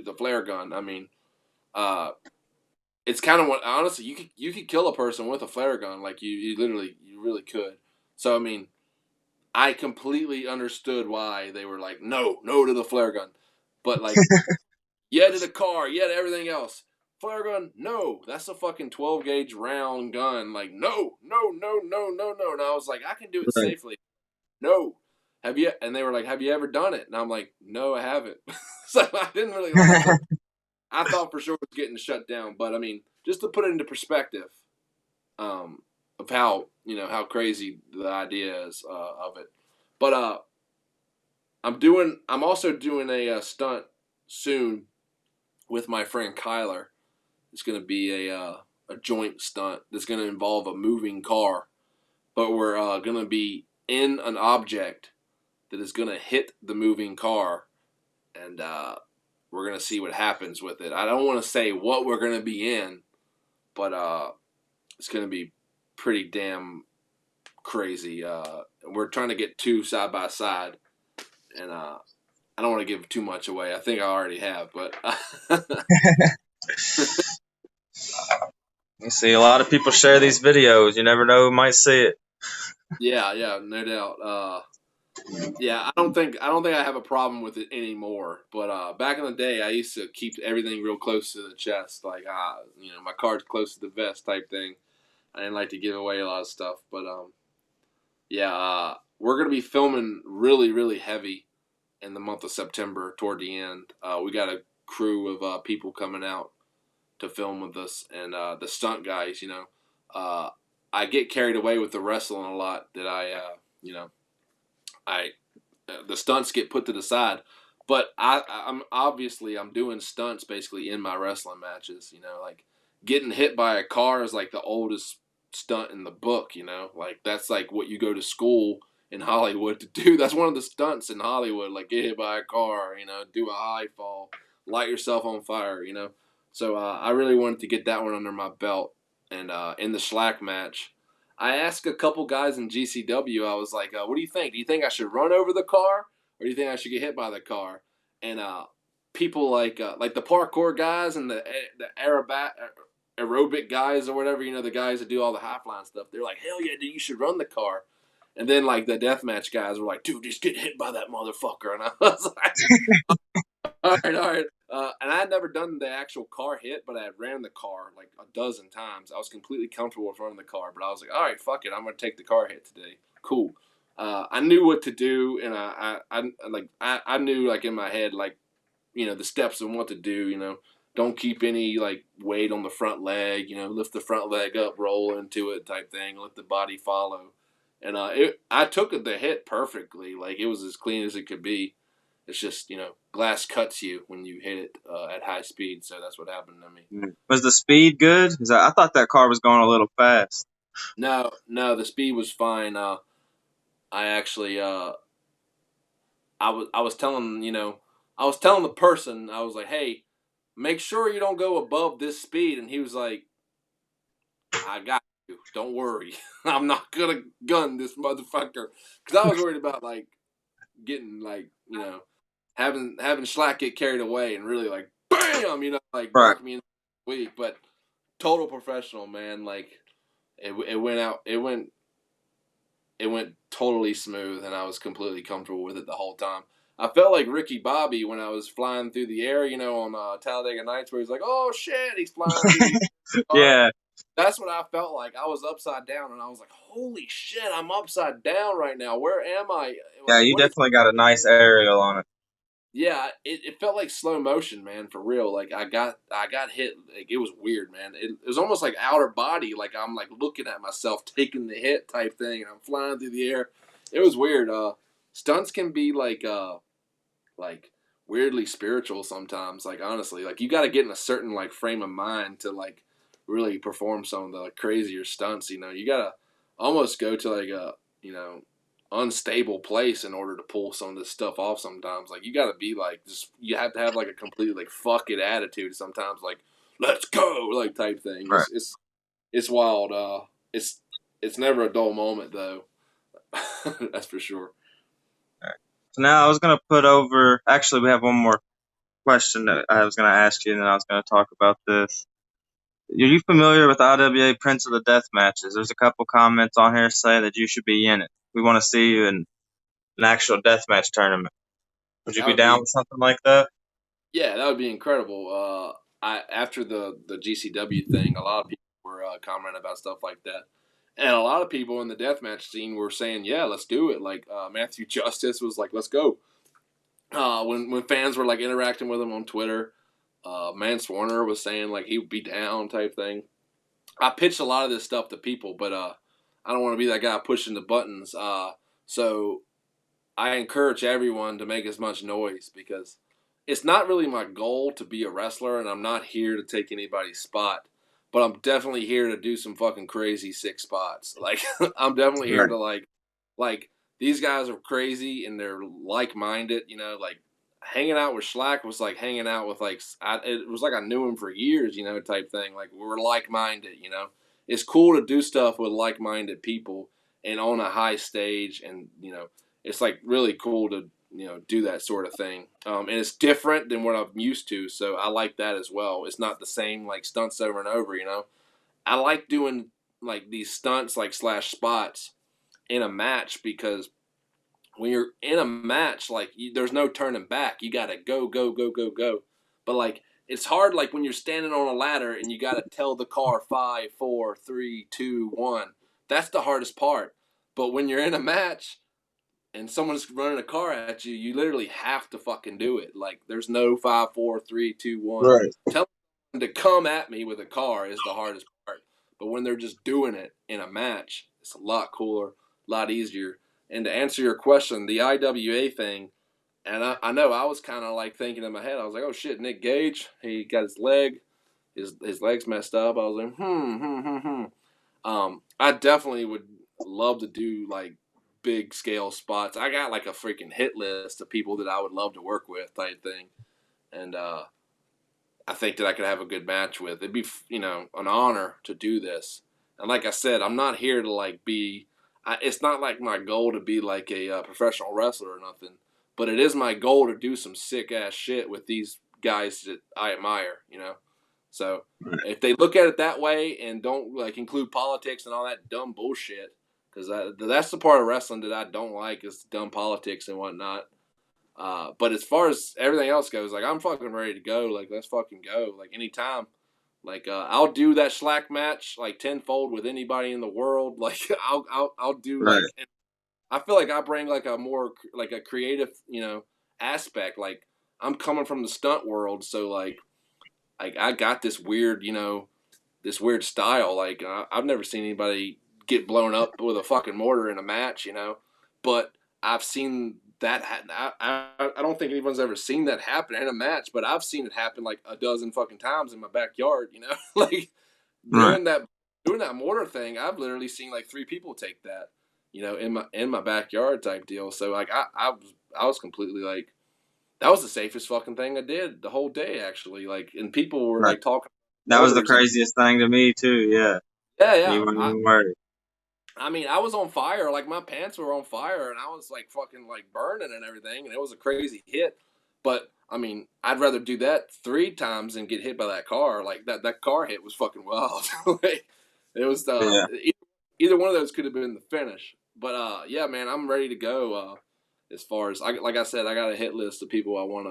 the flare gun. I mean, uh, it's kind of what honestly you could kill a person with a flare gun. Like you really could. So I mean, I completely understood why they were like, no to the flare gun. But like, yeah to the car, yeah to everything else. Flare gun, no. That's a fucking 12 gauge round gun. Like, no. And I was like, I can do it Right. safely. No. Have you? And they were like, have you ever done it? And I'm like, no, I haven't. So I didn't really like it. I thought for sure it was getting shut down. But I mean, just to put it into perspective, of how crazy the idea is of it. But I'm also doing a stunt soon with my friend Kyler. It's going to be a joint stunt that's going to involve a moving car, but we're going to be in an object that is going to hit the moving car, and we're going to see what happens with it. I don't want to say what we're going to be in, but it's going to be pretty damn crazy. We're trying to get two side by side, and I don't want to give too much away. I think I already have, but You see, a lot of people share these videos. You never know who might see it. yeah, no doubt. Yeah, I don't think I have a problem with it anymore. But back in the day, I used to keep everything real close to the chest, like my card's close to the vest type thing. I didn't like to give away a lot of stuff, but yeah, we're gonna be filming really, really heavy in the month of September toward the end. We got a crew of people coming out to film with us, and the stunt guys. Uh, I get carried away with the wrestling a lot. That I the stunts get put to the side. But I'm doing stunts basically in my wrestling matches. Like getting hit by a car is like the oldest stunt in the book. Like that's like what you go to school in Hollywood to do. That's one of the stunts in Hollywood. Like get hit by a car. Do a high fall, light yourself on fire. So I really wanted to get that one under my belt. And in the Slack match, I asked a couple guys in GCW. I was like, "What do you think? Do you think I should run over the car, or do you think I should get hit by the car?" And people like the parkour guys and the aerobic guys or whatever, the guys that do all the high flying stuff. They're like, "Hell yeah, dude, you should run the car." And then like the deathmatch guys were like, "Dude, just get hit by that motherfucker." And I was like, all right, all right. And I had never done the actual car hit, but I had ran the car like a dozen times. I was completely comfortable with running the car, but I was like, all right, fuck it, I'm gonna take the car hit today. Cool. I knew what to do, and I knew like in my head like the steps and what to do. Don't keep any like weight on the front leg. Lift the front leg up, roll into it, type thing. Let the body follow. And I took the hit perfectly. Like it was as clean as it could be. It's just glass cuts you when you hit it at high speed. So that's what happened to me. Was the speed good? 'Cause I thought that car was going a little fast. No, no, the speed was fine. I actually, I was telling I was telling the person, I was like, hey, make sure you don't go above this speed. And he was like, I got you. Don't worry. I'm not gonna gun this motherfucker because I was worried about like getting like having Slack get carried away and really like bam, like Right. knock me in the week. But total professional, man. Like it went totally smooth, and I was completely comfortable with it the whole time. I felt like Ricky Bobby when I was flying through the air, on Talladega Nights, where he's like, "Oh shit," he's flying through the air. Yeah. That's what I felt like. I was upside down, and I was like, "Holy shit, I'm upside down right now. Where am I? Yeah, Like, you what is?" definitely got a nice aerial on it. Yeah, it felt like slow motion, man, for real. Like I got hit. Like it was weird, man. It was almost like outer body. Like I'm like looking at myself taking the hit type thing, and I'm flying through the air. It was weird. Stunts can be like weirdly spiritual sometimes. Like honestly, like you got to get in a certain like frame of mind to like really perform some of the like, crazier stunts. You gotta almost go to like a unstable place in order to pull some of this stuff off. Sometimes, like you got to be like just you have to have like a completely like fuck it attitude. Sometimes, like let's go like type thing. Right. It's wild. It's never a dull moment though. That's for sure. Right. So now I was gonna put over. Actually, we have one more question that I was gonna ask you, and then I was gonna talk about this. Are you familiar with IWA Prince of the Death matches? There's a couple comments on here saying that you should be in it. We want to see you in an actual deathmatch tournament. Would you That be would down be with something like that? Yeah, that would be incredible. I after the GCW thing, a lot of people were commenting about stuff like that, and a lot of people in the deathmatch scene were saying, "Yeah, let's do it." Like Matthew Justice was like, "Let's go." When fans were like interacting with him on Twitter, Mance Warner was saying like he would be down type thing. I pitched a lot of this stuff to people, but I don't want to be that guy pushing the buttons. So I encourage everyone to make as much noise because it's not really my goal to be a wrestler, and I'm not here to take anybody's spot. But I'm definitely here to do some fucking crazy sick spots. Like I'm definitely here Right. to like these guys are crazy and they're like minded. You know, like hanging out with Schlack was like hanging out with it was like I knew him for years. You know, type thing. Like we're like minded. You know, it's cool to do stuff with like minded people and on a high stage, and you know it's like really cool to do that sort of thing. And it's different than what I'm used to, so I like that as well. It's not the same like stunts over and over. I like doing like these stunts like slash spots in a match because when you're in a match, like there's no turning back. You gotta go, go, go, go, go. But like it's hard, like when you're standing on a ladder and you gotta tell the car 5, 4, 3, 2, 1. That's the hardest part. But when you're in a match and someone's running a car at you, you literally have to fucking do it. Like there's no 5, 4, 3, 2, 1. Right. Tell them to come at me with a car is the hardest part. But when they're just doing it in a match, it's a lot cooler, a lot easier. And to answer your question, the IWA thing, and I know I was kind of like thinking in my head, I was like, oh shit, Nick Gage, he got his leg's messed up. I was like, I definitely would love to do like big scale spots. I got like a freaking hit list of people that I would love to work with, type thing, and I think that I could have a good match with. It'd be an honor to do this. And like I said, I'm not here to like be. It's not like my goal to be like a professional wrestler or nothing, but it is my goal to do some sick ass shit with these guys that I admire. So if they look at it that way and don't like include politics and all that dumb bullshit, because that's the part of wrestling that I don't like is dumb politics and whatnot. But as far as everything else goes, like I'm fucking ready to go. Like let's fucking go. Like anytime. Like I'll do that Slack match like tenfold with anybody in the world. Like I'll do Right. like. I feel like I bring like a more like a creative aspect. Like I'm coming from the stunt world, so like I got this weird style. Like I've never seen anybody get blown up with a fucking mortar in a match. But I've seen that. I don't think anyone's ever seen that happen in a match, but I've seen it happen like a dozen fucking times in my backyard. Like Right. doing that mortar thing. I've literally seen like 3 people take that. In my backyard type deal. So like I was completely like that was the safest fucking thing I did the whole day actually. Like and people were Right. like talking That was the mortars and craziest thing to me too. Yeah. yeah, You yeah. weren't even worried. I mean, I was on fire. Like my pants were on fire, and I was like fucking like burning and everything, and it was a crazy hit. But I mean, I'd rather do that 3 times than get hit by that car. Like that car hit was fucking wild. Like, it was Yeah. either one of those could have been the finish. But yeah, man, I'm ready to go. As far as like I said, I got a hit list of people I want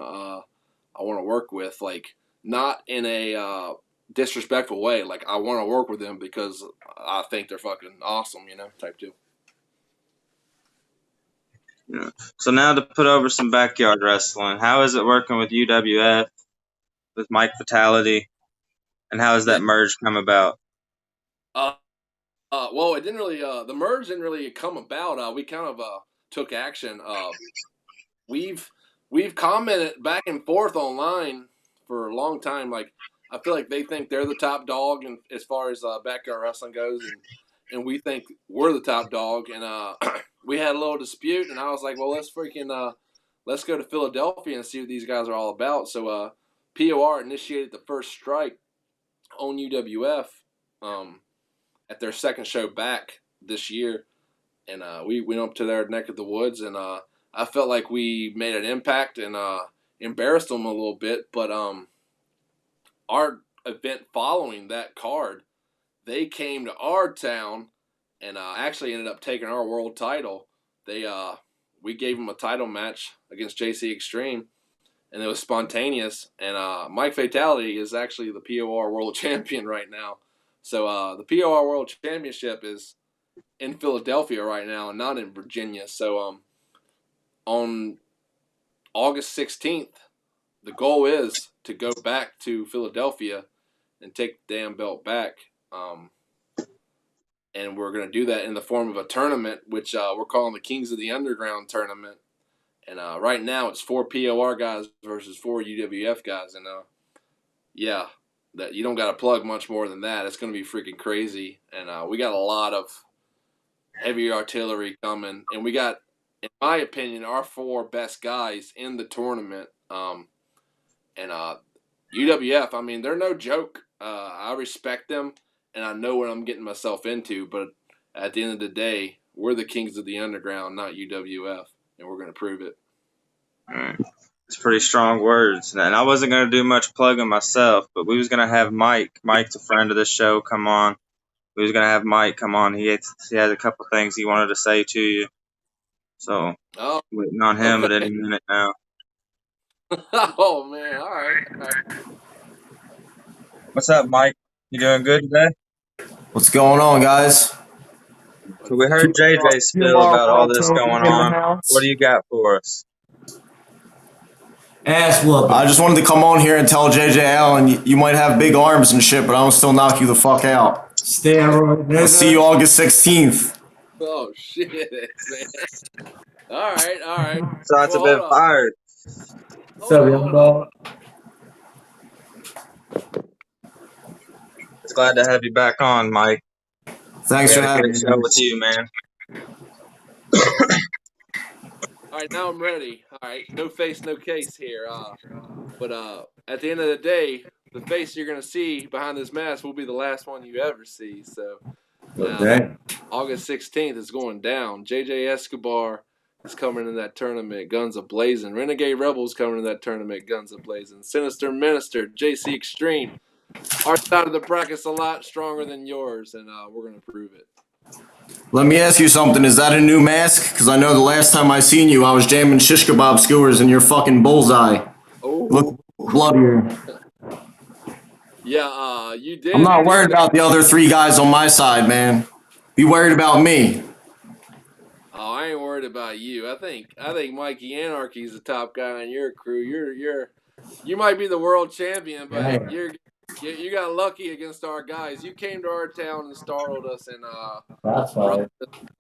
to work with. Like not in a disrespectful way. Like I want to work with them because I think they're fucking awesome, type deal. Yeah. So now to put over some backyard wrestling, how is it working with UWF with Mike Fatality, and how has that merge come about? Uh, well, it didn't really. The merge didn't really come about. We kind of took action. We've we've commented back and forth online for a long time. Like I feel like they think they're the top dog, and as far as backyard wrestling goes, and we think we're the top dog. And we had a little dispute, and I was like, well, let's go to Philadelphia and see what these guys are all about. So P.O.R. initiated the first strike on UWF at their second show back this year, and we went up to their neck of the woods, and I felt like we made an impact and embarrassed them a little bit. But our event following that card, they came to our town and actually ended up taking our world title. We gave them a title match against JC Extreme, and it was spontaneous. And Mike Fatality is actually the P.O.R. World Champion right now. So the P.O.R. World Championship is in Philadelphia right now and not in Virginia. So on August 16th, the goal is to go back to Philadelphia and take the damn belt back. And we're going to do that in the form of a tournament, which we're calling the Kings of the Underground tournament. And right now it's 4 P.O.R. guys versus 4 UWF guys, and yeah, that you don't got to plug much more than that. It's going to be freaking crazy, and we got a lot of heavy artillery coming, and we got, in my opinion, our 4 best guys in the tournament. And UWF, I mean, they're no joke. I respect them, and I know what I'm getting myself into. But at the end of the day, we're the kings of the underground, not UWF, and we're going to prove it. It's pretty strong words. And I wasn't going to do much plugging myself, but we was going to have Mike. Mike's a friend of the show. Come on. We was going to have Mike come on. He had a couple things he wanted to say to you. So, waiting on him at any minute now. Oh, man. All right. What's up, Mike? You doing good today? What's going on, guys? So we heard JJ spill about all this going on. What do you got for us? Ass whooping. I just wanted to come on here and tell JJ Allin you might have big arms and shit, but I'm gonna still knock you the fuck out. Steroid. I'll see you August 16th. Oh, shit, man. All right. Shots have been fired. What's up, young dog? It's glad to have you back on, Mike. Thanks for having me. Show with you, man. All right, now I'm ready. All right, no face, no case here. But at the end of the day, the face you're gonna see behind this mask will be the last one you ever see. So, August 16th is going down. JJ Escobar is coming in that tournament, guns a-blazing. Renegade Rebels coming in that tournament, guns a-blazing. Sinister Minister, JC Extreme. Our side of the bracket's a lot stronger than yours, and we're gonna prove it. Let me ask you something. Is that a new mask? Because I know the last time I seen you, I was jamming shish kebab skewers in your fucking bullseye. Oh, look bloodier. Yeah, you did. I'm not worried about the other 3 guys on my side, man. Be worried about me. Oh, I ain't worried about you. I think Mikey Anarchy's the top guy in your crew. You might be the world champion, but you got lucky against our guys. You came to our town and startled us and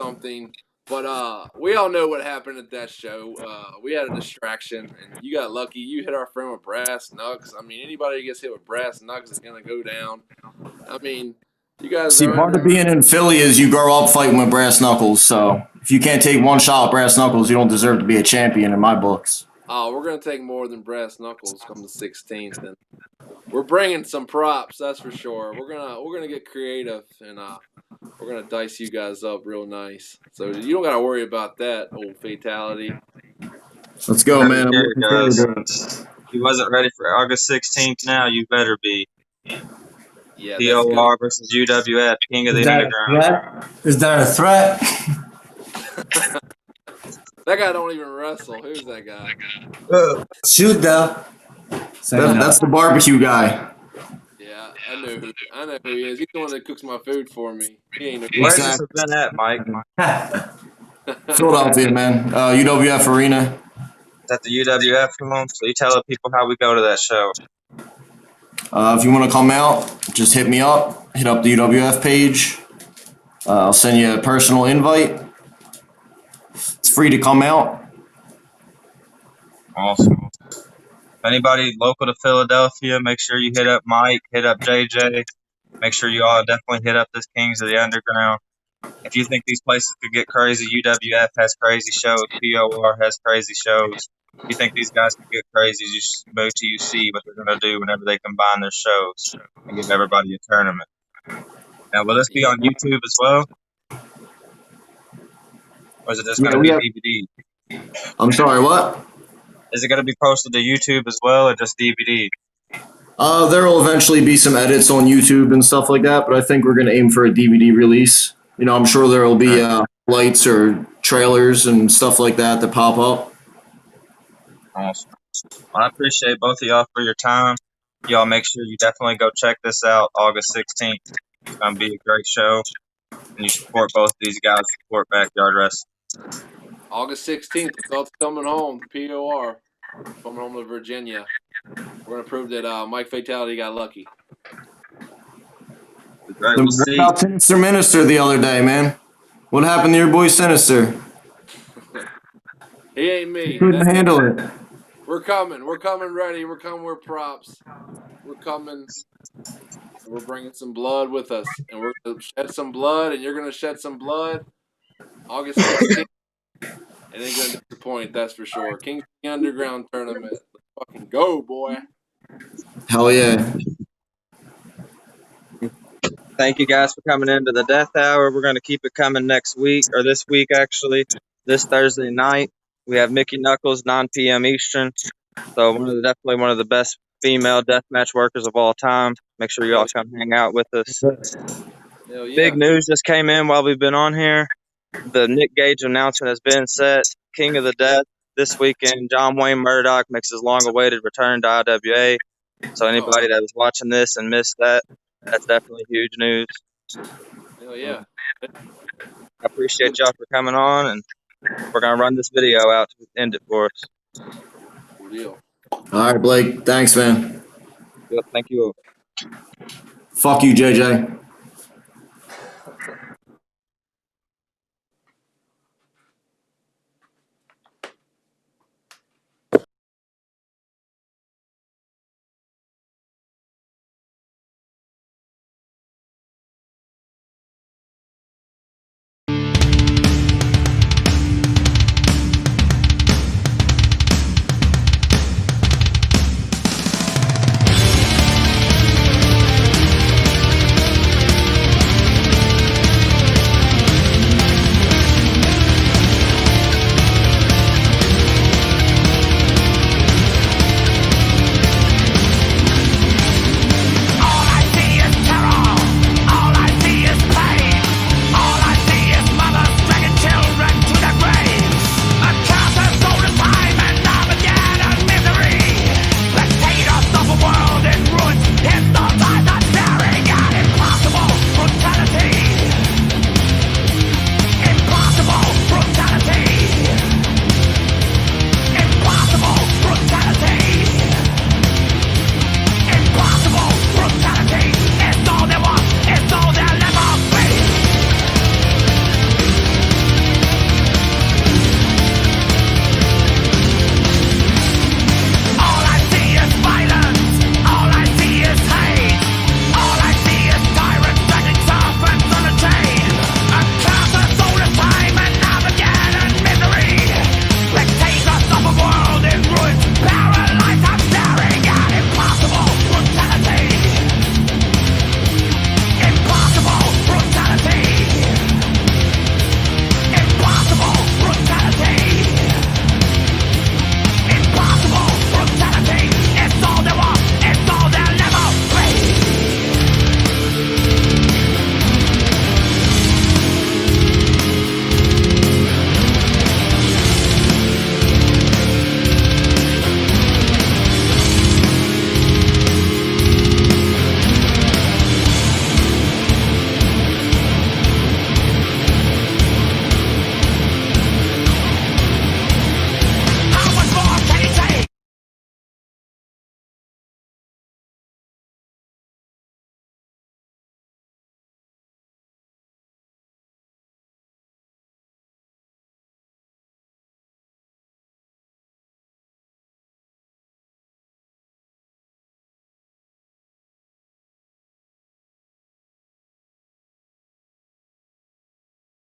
something. But we all know what happened at that show. We had a distraction, and you got lucky. You hit our friend with brass knucks. I mean, anybody who gets hit with brass knucks is gonna go down. I mean, you guys. See, part of being in Philly is you grow up fighting with brass knuckles. So if you can't take one shot with brass knuckles, you don't deserve to be a champion in my books. Oh, we're gonna take more than brass knuckles come the 16th, and we're bringing some props. That's for sure. We're gonna get creative, and we're gonna dice you guys up real nice. So you don't gotta worry about that old fatality. Let's go, man. He wasn't ready for August 16th. Now you better be. Yeah, P.O.R. versus UWF, King of the Underground. Is that a threat? That guy don't even wrestle. Who's that guy? Shoot though. That's the barbecue guy. Yeah, I know who he is. He's the one that cooks my food for me. He ain't no. Where's this event at, Mike? Philadelphia, man. UWF Arena. Is that the UWF one? So you tell the people how we go to that show. If you want to come out, just hit me up. Hit up the UWF page. I'll send you a personal invite. It's free to come out. Awesome. If anybody local to Philadelphia, make sure you hit up Mike, hit up JJ. Make sure you all definitely hit up this Kings of the Underground. If you think these places could get crazy, UWF has crazy shows. P.O.R. has crazy shows. If you think these guys could get crazy, you just wait till you see what they're going to do whenever they combine their shows and give everybody a tournament. Now, will this be on YouTube as well? Or is it just going to be DVD? I'm sorry, what? Is it going to be posted to YouTube as well or just DVD? There will eventually be some edits on YouTube and stuff like that, but I think we're going to aim for a DVD release. You know, I'm sure there will be lights or trailers and stuff like that that pop up. Awesome. Well, I appreciate both of y'all for your time. Y'all make sure you definitely go check this out August 16th. It's going to be a great show. And you support both of these guys, support Backyard Wrestling. August 16th, adults coming home, P.O.R. coming home to Virginia. We're going to prove that Mike Fatality got lucky. Right, we'll see. About Sinister Minister the other day, man. What happened to your boy Sinister? He ain't me. Couldn't handle it. We're coming. We're coming ready. We're coming with props. We're coming. We're bringing some blood with us, and we're gonna shed some blood, and you're gonna shed some blood. August 16th. It ain't gonna disappoint, that's for sure. Kings of the Underground tournament. Let's fucking go, boy. Hell yeah. Thank you guys for coming into the Death Hour. We're going to keep it coming next week, or this week actually. This Thursday night, we have Mickey Knuckles, 9 p.m. Eastern. So definitely one of the best female deathmatch workers of all time. Make sure you all come hang out with us. Hell yeah. Big news just came in while we've been on here. The Nick Gage announcement has been set. King of the Death this weekend. John Wayne Murdoch makes his long-awaited return to IWA. So anybody that was watching this and missed that, that's definitely huge news. Hell yeah. I appreciate y'all for coming on, and we're going to run this video out to end it for us. Cool deal. All right, Blake. Thanks, man. Yep, thank you. Fuck you, JJ.